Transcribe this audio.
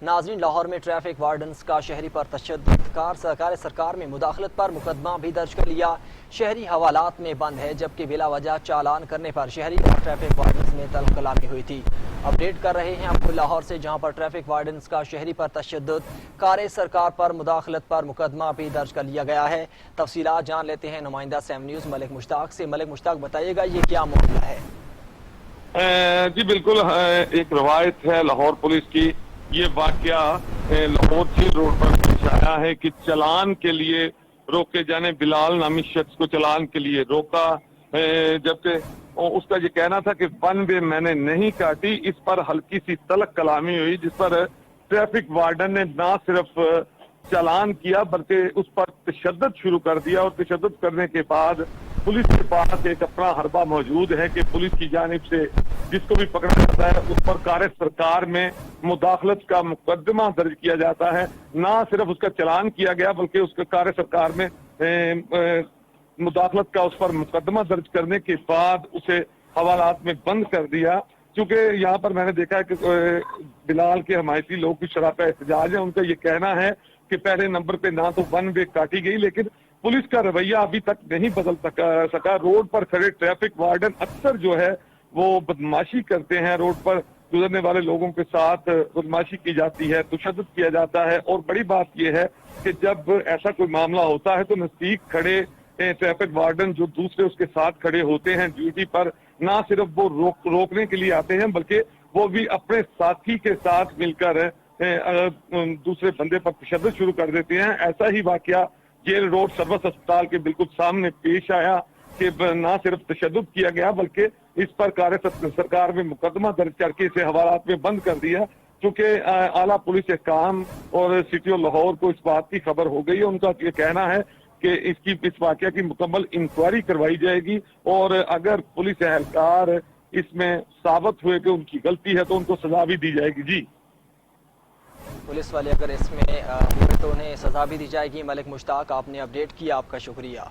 ناظرین، لاہور میں traffic wardens کا شہری پر تشدد، کار سرکار میں مداخلت پر مقدمہ بھی درج کر لیا۔ شہری حوالات میں بند ہے، جبکہ بلا وجہ چالان کرنے پر شہری اور ٹریفک وارڈنز میں طلب کلامی ہوئی تھی۔ اپڈیٹ کر رہے ہیں آپ کو لاہور سے، جہاں پر ٹریفک وارڈنز کا شہری پر تشدد، کار سرکار پر مداخلت پر مقدمہ بھی درج کر لیا گیا ہے۔ تفصیلات جان لیتے ہیں نمائندہ سیم نیوز ملک مشتاق سے۔ ملک مشتاق، بتائیے گا یہ کیا معاملہ ہے؟ جی بالکل، ایک روایت ہے لاہور پولیس کی۔ یہ واقعہ لاہور جیل روڈ پر پیش آیا ہے کہ چلان کے لیے روکے جانے، بلال نامی شخص کو چلان کے لیے روکا، جبکہ اس کا یہ کہنا تھا کہ ون وے میں نے نہیں کاٹی۔ اس پر ہلکی سی تلخ کلامی ہوئی، جس پر ٹریفک وارڈن نے نہ صرف چلان کیا بلکہ اس پر تشدد شروع کر دیا، اور تشدد کرنے کے بعد پولیس کے پاس ایک اپنا حربہ موجود ہے کہ پولیس کی جانب سے جس کو بھی پکڑا جاتا ہے اس پر کار سرکار میں مداخلت کا مقدمہ درج کیا جاتا ہے۔ نہ صرف اس کا چلان کیا گیا بلکہ اس کا کار سرکار میں مداخلت کا اس پر مقدمہ درج کرنے کے بعد اسے حوالات میں بند کر دیا۔ چونکہ یہاں پر میں نے دیکھا ہے کہ بلال کے حمایتی لوگ کچھ شراکت احتجاج ہیں، ان کا یہ کہنا ہے کہ پہلے نمبر پہ نہ تو ون وے کاٹی گئی، لیکن پولیس کا رویہ ابھی تک نہیں بدل سکا۔ روڈ پر کھڑے ٹریفک وارڈن اکثر جو ہے وہ بدماشی کرتے ہیں، روڈ پر گزرنے والے لوگوں کے ساتھ بدماشی کی جاتی ہے، تشدد کیا جاتا ہے۔ اور بڑی بات یہ ہے کہ جب ایسا کوئی معاملہ ہوتا ہے تو نزدیک کھڑے ٹریفک وارڈن جو دوسرے اس کے ساتھ کھڑے ہوتے ہیں ڈیوٹی پر، نہ صرف وہ روکنے کے لیے آتے ہیں بلکہ وہ بھی اپنے ساتھی کے ساتھ مل کر دوسرے بندے پر تشدد شروع کر دیتے ہیں۔ ایسا ہی واقعہ جیل روڈ سروس اسپتال کے بالکل سامنے پیش آیا کہ نہ صرف تشدد کیا گیا بلکہ اس پر کار سرکار میں مقدمہ درج کر کے اسے حوالات میں بند کر دیا۔ چونکہ اعلیٰ پولیس حکام اور سٹی آف لاہور کو اس بات کی خبر ہو گئی ہے، ان کا یہ کہنا ہے کہ اس واقعہ کی مکمل انکوائری کروائی جائے گی، اور اگر پولیس اہلکار اس میں ثابت ہوئے کہ ان کی غلطی ہے تو ان کو سزا بھی دی جائے گی۔ جی، پولیس والے اگر اس میں ہوئے تو انہیں سزا بھی دی جائے گی۔ ملک مشتاق، آپ نے اپڈیٹ کیا، آپ کا شکریہ۔